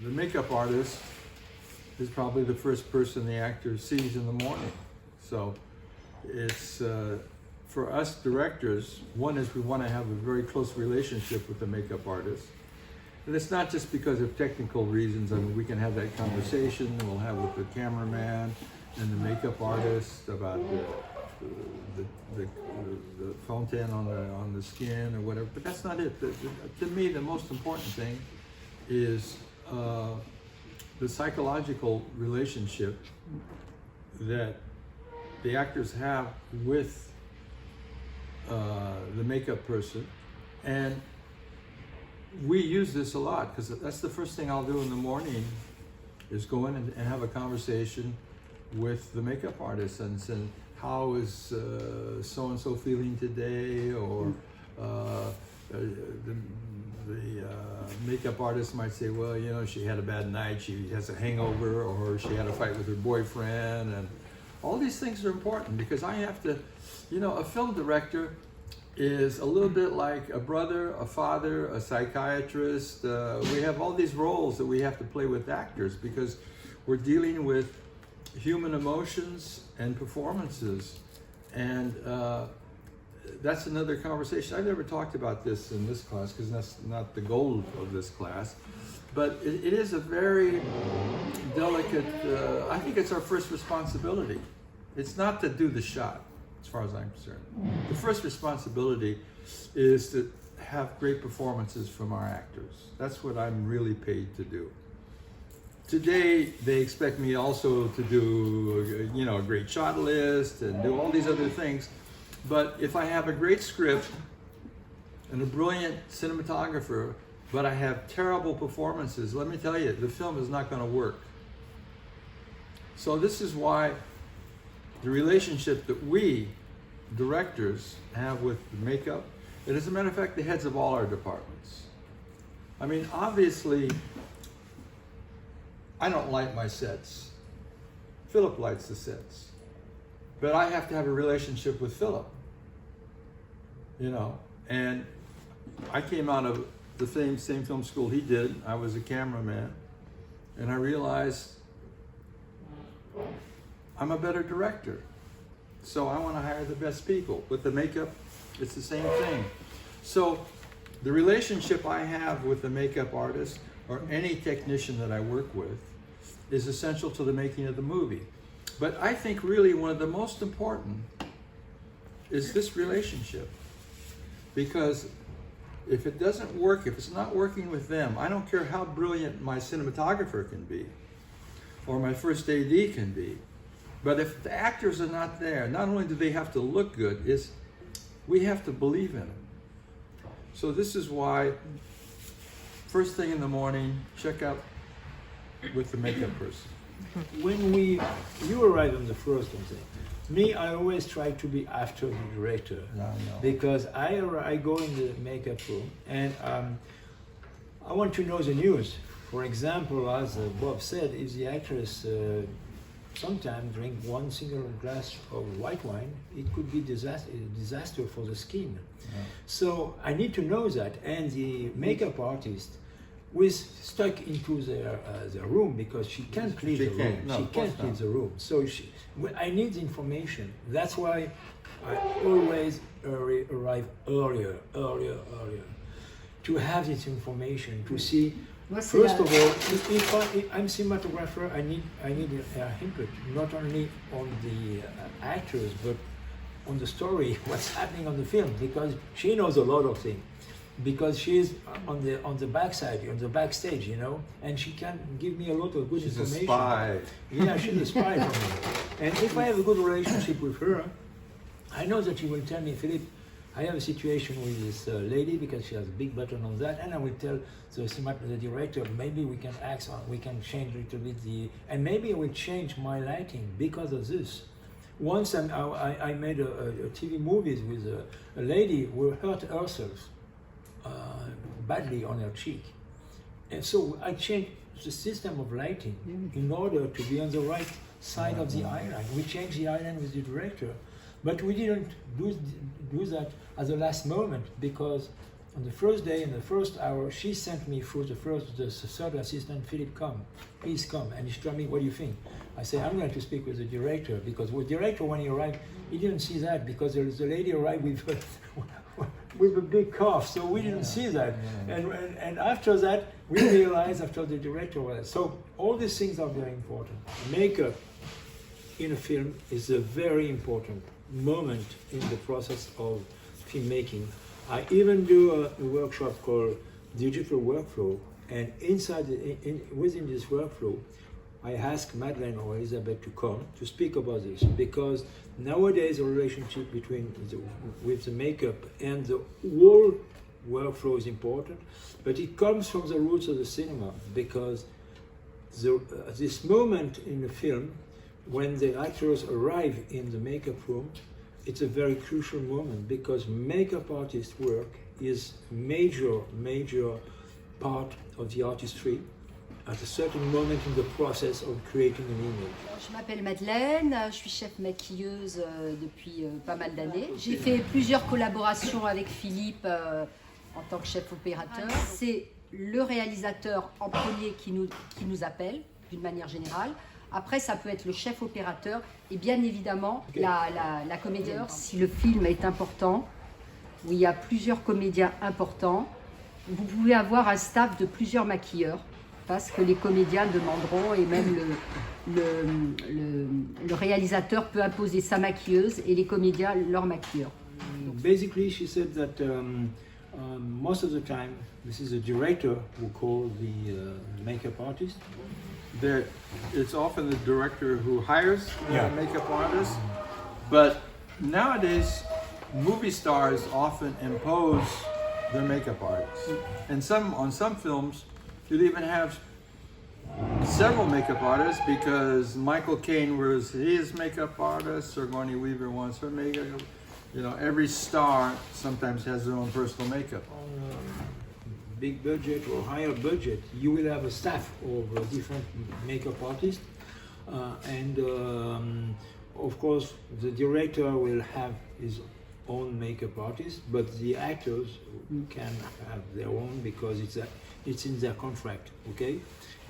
the makeup artist is probably the first person the actor sees in the morning. So it's, for us directors, one is we want to have a very close relationship with the makeup artist. And it's not just because of technical reasons. I mean, we can have that conversation we'll have with the cameraman and the makeup artist about the fountain on the skin or whatever, but that's not it. To me, the most important thing is the psychological relationship that the actors have with the makeup person. And we use this a lot because that's the first thing I'll do in the morning is go in and have a conversation with the makeup artist and say, how is so-and-so feeling today? Or the makeup artist might say, well, you know, she had a bad night, she has a hangover, or she had a fight with her boyfriend. And all these things are important because I have to, you know, a film director is a little bit like a brother, a father, a psychiatrist. We have all these roles that we have to play with actors because we're dealing with human emotions and performances. And that's another conversation. I've never talked about this in this class because that's not the goal of this class. But it is a very delicate, I think it's our first responsibility. It's not to do the shot, as far as I'm concerned. The first responsibility is to have great performances from our actors. That's what I'm really paid to do. Today, they expect me also to do, you know, a great shot list and do all these other things. But if I have a great script and a brilliant cinematographer, but I have terrible performances, let me tell you, the film is not going to work. So this is why the relationship that we directors have with the makeup, and as a matter of fact, the heads of all our departments. I mean, obviously, I don't light my sets. Philip lights the sets. But I have to have a relationship with Philip, you know, and I came out of the same film school he did. I was a cameraman, and I realized I'm a better director. So I want to hire the best people. With the makeup, it's the same thing. So the relationship I have with the makeup artist or any technician that I work with is essential to the making of the movie. But I think really one of the most important is this relationship. Because if it doesn't work, if it's not working with them, I don't care how brilliant my cinematographer can be or my first AD can be. But if the actors are not there, not only do they have to look good, we have to believe in them. So this is why first thing in the morning, check out with the makeup person. When you arrive on the first one, me, I always try to be after the director because I go in the makeup room and I want to know the news. For example, as Bob said, if the actress sometimes drink one single glass of white wine, it could be a disaster for the skin. Yeah. So I need to know that, and the makeup artist was stuck into their room because she can't clean the room. She can't clean the room. So I need the information. That's why I always arrive earlier, to have this information, to see. First of all, if I'm cinematographer, I need input, not only on the actors, but on the story, what's happening on the film, because she knows a lot of things. Because she's on the backside, on the backstage, you know, and she can give me a lot of good information. She's a spy. Yeah, she's a spy for me. And if I have a good relationship with her, I know that she will tell me, Philippe, I have a situation with this lady because she has a big button on that, and I will tell the director, maybe we can change a little bit and maybe I will change my lighting because of this. Once I made a TV movie with a lady who hurt herself badly on her cheek, and so I changed the system of lighting in order to be on the right side of the island. We changed the island with the director, but we didn't do that at the last moment because On the first day, in the first hour, she sent me through the third assistant, Philippe, please come. And she told me, what do you think? I said, I'm going to speak with the director, because the director, when he arrived, he didn't see that, because there was a lady arrived with a big cough, so we didn't see that. And after that, we realized after the director was. So all these things are very important. Makeup in a film is a very important moment in the process of filmmaking. I even do a workshop called Digital Workflow, and within this workflow, I ask Madeleine or Elizabeth to come to speak about this, because nowadays the relationship with the makeup and the whole workflow is important, but it comes from the roots of the cinema, because this moment in the film, when the actors arrive in the makeup room, it's a very crucial moment, because makeup artist work is major part of the artistry at a certain moment in the process of creating an image. Je m'appelle Madeleine, je suis chef maquilleuse depuis pas mal d'années. J'ai fait plusieurs collaborations avec Philippe en tant que chef opérateur. C'est le réalisateur en premier qui nous appelle, d'une manière générale. Après, ça peut être le chef opérateur et bien évidemment la comédienne. Si le film est important, où il y a plusieurs comédiens importants, vous pouvez avoir un staff de plusieurs maquilleurs, parce que les comédiens demanderont, et même le réalisateur peut imposer sa maquilleuse et les comédiens leur maquilleur. Basically, she said that most of the time, this is the director who calls the makeup artist. It's often the director who hires the makeup artist, but nowadays movie stars often impose their makeup artists. And on some films, you'll even have several makeup artists, because Michael Caine was his makeup artist, Sigourney Weaver wants her makeup. You know, every star sometimes has their own personal makeup. On big budget or higher budget, you will have a staff of different makeup artists, and of course the director will have his own makeup artist, but the actors can have their own, because it's in their contract, okay?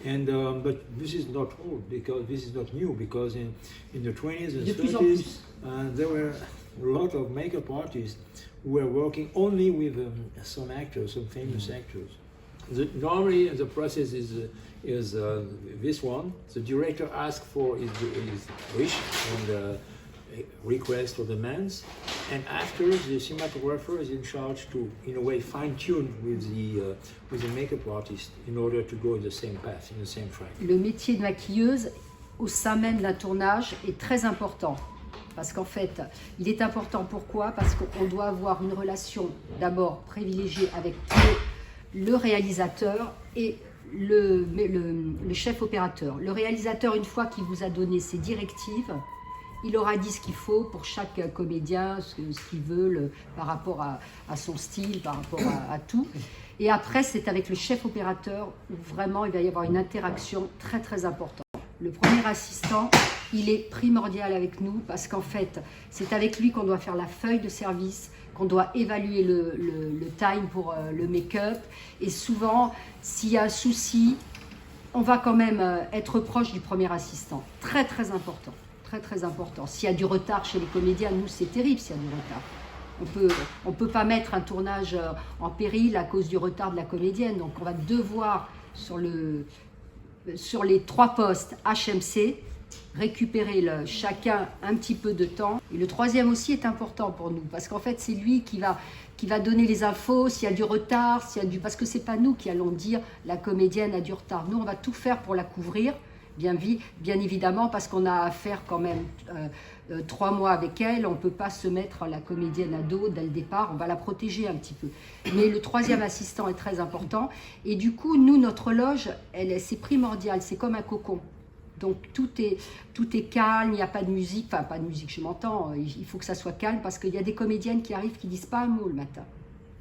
And but this is not old, because this is not new, because in the 20s and 30s there were a lot of makeup artists who were working only with some actors, some famous actors. Normally the process is this one. The director asks for his wish and request or demands, and after the cinematographer is in charge to, in a way, fine-tune with the makeup artist in order to go in the same path, in the same track. Le métier de maquilleuse au sein même d'un tournage est très important, parce qu'en fait, il est important. Pourquoi? Parce qu'on doit avoir une relation d'abord privilégiée avec le réalisateur et le chef opérateur. Le réalisateur, une fois qu'il vous a donné ses directives, il aura dit ce qu'il faut pour chaque comédien, ce qu'il veut par rapport à son style, par rapport à tout. Et après, c'est avec le chef opérateur où vraiment il va y avoir une interaction très très importante. Le premier assistant, il est primordial avec nous, parce qu'en fait, c'est avec lui qu'on doit faire la feuille de service, qu'on doit évaluer le time pour le make-up. Et souvent, s'il y a un souci, on va quand même être proche du premier assistant. Très très important. Très important. S'il y a du retard chez les comédiens, nous c'est terrible s'il y a du retard. On peut pas mettre un tournage en péril à cause du retard de la comédienne. Donc on va devoir sur les 3 postes HMC récupérer chacun un petit peu de temps. Et le troisième aussi est important pour nous, parce qu'en fait c'est lui qui va donner les infos s'il y a du retard, parce que c'est pas nous qui allons dire la comédienne a du retard. Nous on va tout faire pour la couvrir. Bien évidemment, parce qu'on a affaire quand même 3 mois avec elle, on ne peut pas se mettre la comédienne à dos dès le départ, on va la protéger un petit peu. Mais le troisième assistant est très important, et du coup, nous, notre loge, c'est primordial, c'est comme un cocon. Donc tout est calme, il n'y a pas de musique, enfin pas de musique, je m'entends, il faut que ça soit calme, parce qu'il y a des comédiennes qui arrivent qui ne disent pas un mot le matin.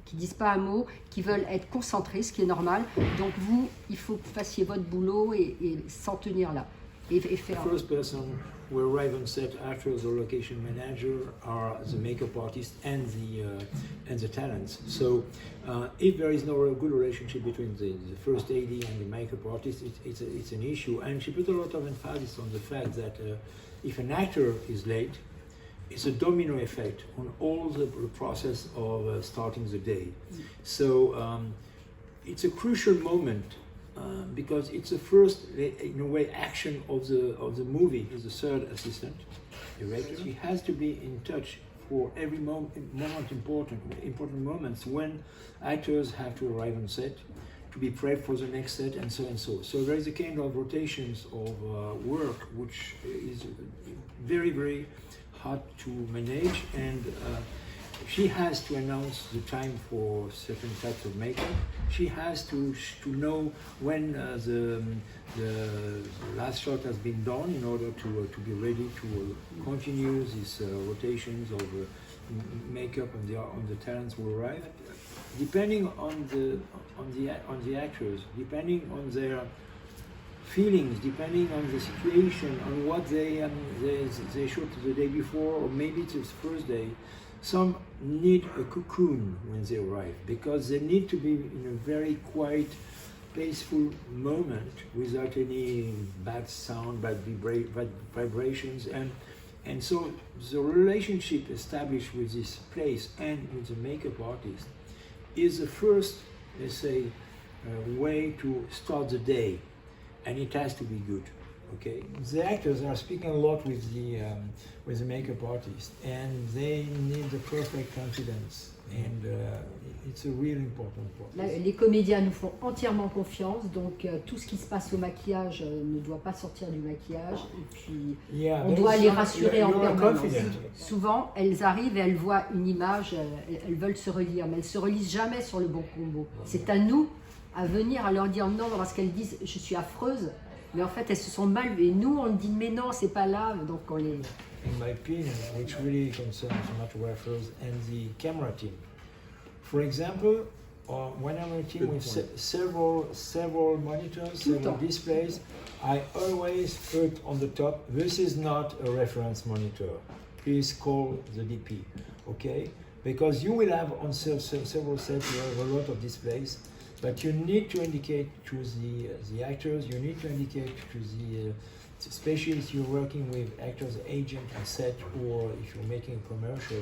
Qui disent pas un mot, qui veulent être concentrés, ce qui est normal. Donc vous, il faut que vous fassiez votre boulot et s'en tenir là. Et faire... The first person we arrive on set after the location manager are the makeup artist and the talents. So if there is no good relationship between the first AD and the makeup artist, it's an issue. And she put a lot of emphasis on the fact that if an actor is late, it's a domino effect on all the process of starting the day. So it's a crucial moment because it's the first, in a way, action of the movie. Is the third assistant director. She has to be in touch for every important moments when actors have to arrive on set, to be prepped for the next set, and so and so. So there is a kind of rotations of work which is very, very hard to manage, and she has to announce the time for certain types of makeup. She has to know when the last shot has been done in order to be ready to continue these rotations of makeup on the talents who arrive. Depending on the actors, depending on their feelings, depending on the situation, on what they shot the day before, or maybe it's the first day. Some need a cocoon when they arrive because they need to be in a very quiet, peaceful moment without any bad sound, bad vibrations, and so the relationship established with this place and with the makeup artist is the first, let's say, way to start the day, and it has to be good. Okay, the actors are speaking a lot with the makeup artist, and they need the perfect confidence, and it's a really important point. Là, les comédiens nous font entièrement confiance, donc tout ce qui se passe au maquillage ne doit pas sortir du maquillage, et puis on doit les rassurer en permanence. Souvent, elles arrivent et elles voient une image, elles veulent se relire, mais elles se relisent jamais sur le bon combo. C'est à nous à venir à leur dire non, parce qu'elles disent je suis affreuse. Mais en fait, elles se sont mal, et nous, on dit mais non, c'est pas là, donc on les... In my opinion, which really concerns cinematographers and the camera team. For example, when I'm a team with several monitors, several displays, I always put on the top, this is not a reference monitor. Please call the DP, okay? Because you will have on several sets, you have a lot of displays. But you need to indicate to the actors, you need to indicate to the especially if you're working with actors, agent on set, or if you're making a commercial,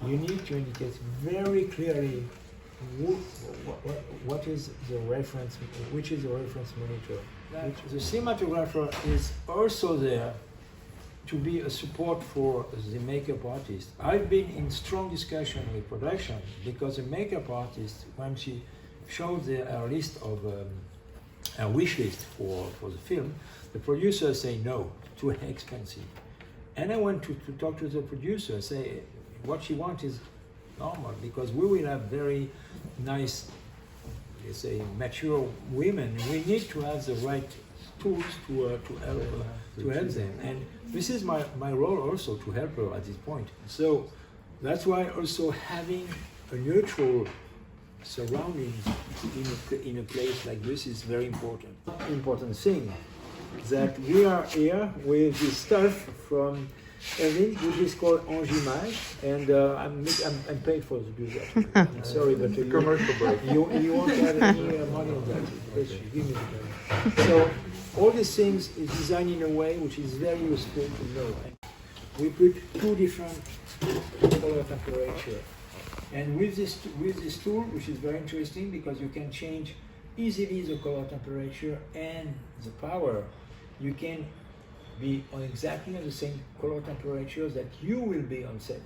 you need to indicate very clearly what is the reference, which is the reference monitor. The cinematographer is also there to be a support for the makeup artist. I've been in strong discussion with production because the makeup artist, when she showed a list of a wish list for the film, the producer say no, too expensive. And I went to talk to the producer, say what she wants is normal, because we will have very nice, let's say, mature women. We need to have the right tools to help them. And this is my role also, to help her at this point. So that's why also having a neutral surroundings in a place like this is very important. Important thing that we are here with this stuff from Kervinio, which is called Angimage, and I'm paid for to do that. I'm sorry, but Commercial break. You won't have any money on that. Please give me the money. So all these things is designed in a way which is very useful to know. We put two different color temperature. And with this tool, which is very interesting because you can change easily the color temperature and the power, you can be on exactly the same color temperature that you will be on set.